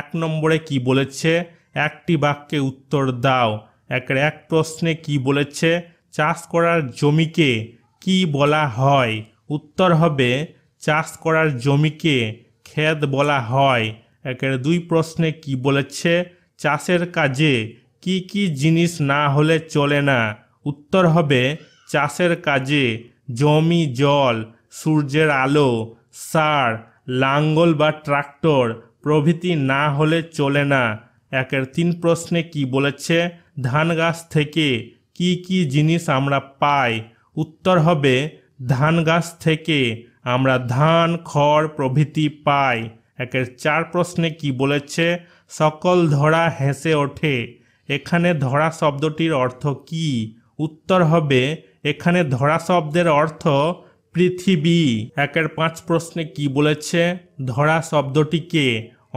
এক নম্বরে কি বলেছে, একটি বাক্যে উত্তর দাও। একের এক প্রশ্নে কি বলেছে, চাষ করার জমিকে কি বলা হয়? উত্তর হবে চাষ করার জমিকে ক্ষেত বলা হয়। একের দুই প্রশ্নে কি বলেছে, চাষের কাজে কি কি জিনিস না হলে চলে না? উত্তর হবে চাষের কাজে জমি, জল, সূর্যের আলো, সার, লাঙ্গল বা ট্রাক্টর প্রভৃতি না হলে চলে না। একের তিন প্রশ্নে কি বলেছে, ধান গাছ থেকে কি কি জিনিস আমরা পাই? উত্তর হবে ধান গাছ থেকে আমরা ধান, খড় প্রভৃতি পাই। একের চার প্রশ্নে কি বলেছে, সকল ধরা হেসে ওঠে। এখানে ধরা শব্দটির অর্থ কি? উত্তর হবে এখানে ধরা শব্দের অর্থ পৃথিবী। একের পাঁচ প্রশ্নে কি বলেছে, ধরা শব্দটিকে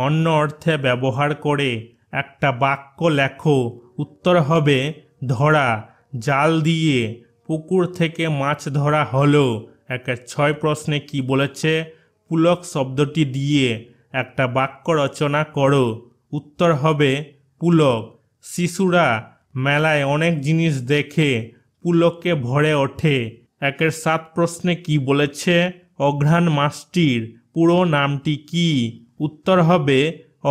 অন্য অর্থে ব্যবহার করে একটা বাক্য লেখো। উত্তর হবে ধরা, জাল দিয়ে পুকুর থেকে মাছ ধরা হলো। একের ছয় প্রশ্নে কি বলেছে, পুলক শব্দটি দিয়ে একটা বাক্য রচনা করো। উত্তর হবে পুলক। শিশুরা মেলায় অনেক জিনিস দেখে পুলকে ভরে ওঠে। একের সাত প্রশ্নে কি বলেছে, অঘ্রাণ মাসটির পুরো নামটি কি? উত্তর হবে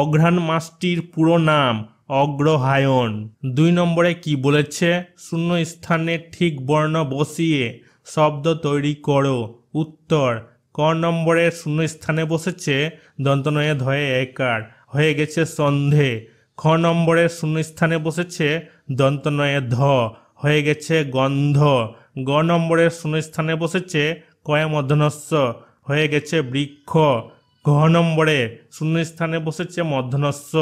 অঘ্রাণ মাসটির পুরো নাম অগ্রহায়ণ। দুই নম্বরে কি বলেছে, শূন্য স্থানে ঠিক বর্ণ বসিয়ে শব্দ তৈরি করো। উত্তর ক নম্বরে শূন্য স্থানে বসেছে দন্তনয়ে ধয়ে একার, হয়ে গেছে সন্ধে। খ নম্বরে শূন্য স্থানে বসেছে দন্তনয়ে ধ, হয়ে গেছে গন্ধ। গ নম্বরের শূন্য স্থানে বসেছে কয়ে মধ্যনস্য, হয়ে গেছে বৃক্ষ। ঘ নম্বরে শূন্য স্থানে বসেছে মধ্যনস্য,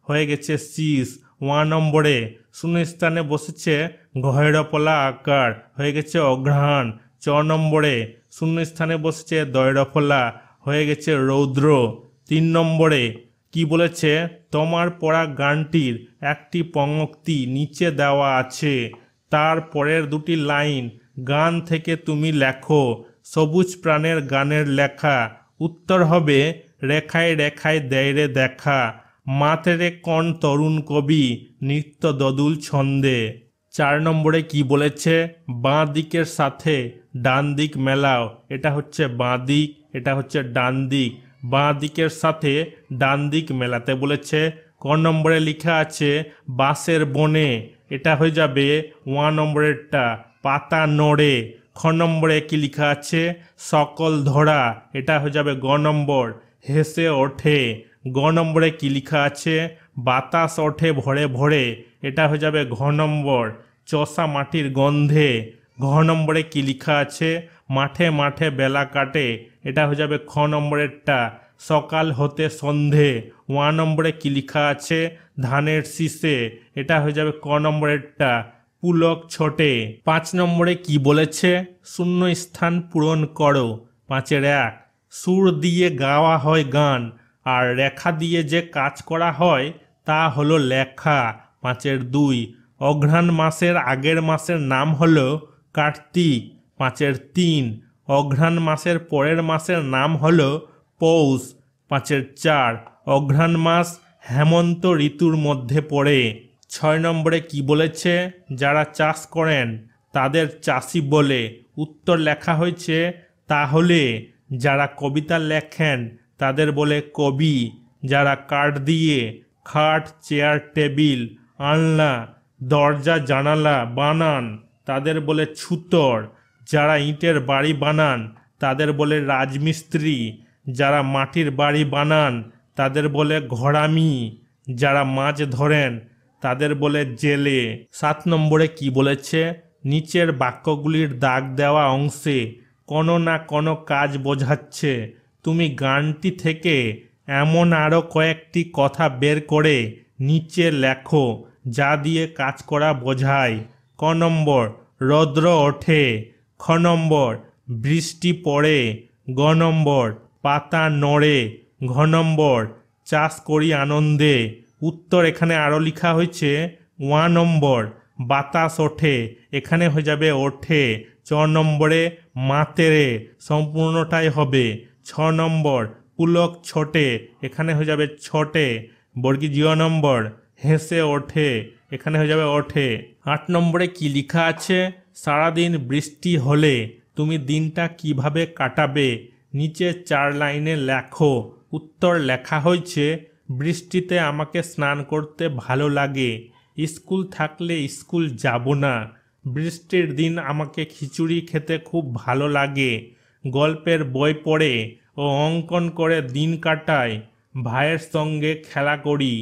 হয়ে গেছে শীষ। ওয়া নম্বরে শূন্য স্থানে বসেছে ঘয়রপলা আকার, হয়ে গেছে অঘ্রাণ। চ নম্বরে শূন্য স্থানে বসেছে দয়রফলা, হয়ে গেছে রৌদ্র। তিন নম্বরে কি বলেছে, তোমার পড়া গানটির একটি পংক্তি নিচে দেওয়া আছে, তার পরের দুটি লাইন গান থেকে তুমি লেখো। সবুজ প্রাণের গানের লেখা। উত্তর হবে রেখায় রেখায় দেয় রে দেখা, মাতেরে কণ তরুণ কবি নৃত্য দদুল ছন্দে। চার নম্বরে কি বলেছে, বাঁ দিকের সাথে ডান দিক মেলাও। এটা হচ্ছে বাঁ দিক, এটা হচ্ছে ডান দিক। বাঁ দিকের সাথে ডান দিক মেলাতে বলেছে। ক নম্বরে লেখা আছে বাঁশের বনে, এটা হয়ে যাবে ওয়া নম্বরেরটা পাতা নড়ে। খ নম্বরে কি লেখা আছে, সকল ধরা, এটা হয়ে যাবে গ নম্বর হেসে ওঠে। গ নম্বরে কি লেখা আছে, বাতাস ওঠে ভরে ভরে, এটা হয়ে যাবে ঘ নম্বর চষা মাটির গন্ধে। ঘ নম্বরে কি লেখা আছে, মাঠে মাঠে বেলা কাটে, এটা হয়ে যাবে খ নম্বরেরটা সকাল হতে সন্ধে। ওয়া নম্বরে কি লেখা আছে, ধানের শীষে, এটা হয়ে যাবে ক নম্বরেরটা পুলক ছোটে। পাঁচ নম্বরে কি বলেছে, শূন্য স্থান পূরণ করো। পাঁচের এক, সুর দিয়ে গাওয়া হয় গান, আর রেখা দিয়ে যে কাজ করা হয় তা হলো লেখা। পাঁচের দুই, অঘ্রাণ মাসের আগের মাসের নাম হলো কার্তিক। পাঁচের তিন, অঘ্রাণ মাসের পরের মাসের নাম হলো পৌষ। পাঁচের চার, অঘ্রাণ মাস হেমন্ত ঋতুর মধ্যে পড়ে। ছয় নম্বরে কি বলেছে, যারা চাষ করেন তাদের চাষি বলে। উত্তর লেখা হয়েছে তাহলে যারা কবিতা লেখেন তাদের বলে কবি। যারা কাঠ দিয়ে খাট, চেয়ার, টেবিল, আলনা, দরজা, জানালা বানান তাদের বলে ছুতর। যারা ইটের বাড়ি বানান তাদের বলে রাজমিস্ত্রি। যারা মাটির বাড়ি বানান তাদের বলে ঘরামি। যারা মাছ ধরেন তাদের বলে জেলে। সাত নম্বরে কি বলেছে, নিচের বাক্যগুলির দাগ দেওয়া অংশে কোনো না কোনো কাজ বোঝাচ্ছে। তুমি গানটি থেকে এমন আরও কয়েকটি কথা বের করে নিচে লেখো যা দিয়ে কাজ করা বোঝায়। ক নম্বর রৌদ্র ওঠে। খ নম্বর বৃষ্টি পড়ে। গ নম্বর পাতা নড়ে। ঘ নম্বর চাষ করি আনন্দে। উত্তর এখানে আরও লেখা হয়েছে ওয়া নম্বর বাতাস ওঠে, এখানে হয়ে যাবে ওঠে। চ নম্বরে মাতেরে, সম্পূর্ণটাই হবে। ছ নম্বর পুলক ছোটে, এখানে হয়ে যাবে ছোটে। বর্গী জিরো নম্বর, হেসে ওঠে, এখানে হয়ে যাবে ওঠে। 8 নম্বরে কি লেখা আছে? সারাদিন বৃষ্টি হলে তুমি দিনটা কিভাবে কাটাবে? নিচে 4 লাইনে লেখো। উত্তর লেখা হয়েছে, বৃষ্টিতে আমাকে স্নান করতে ভালো লাগে, স্কুল থাকলে স্কুল যাব না, বৃষ্টির দিন আমাকে খিচুড়ি খেতে খুব ভালো লাগে, গল্পের বই পড়ে ও অঙ্কন করে দিন কাটাই, ভাইয়ের সঙ্গে খেলা করি।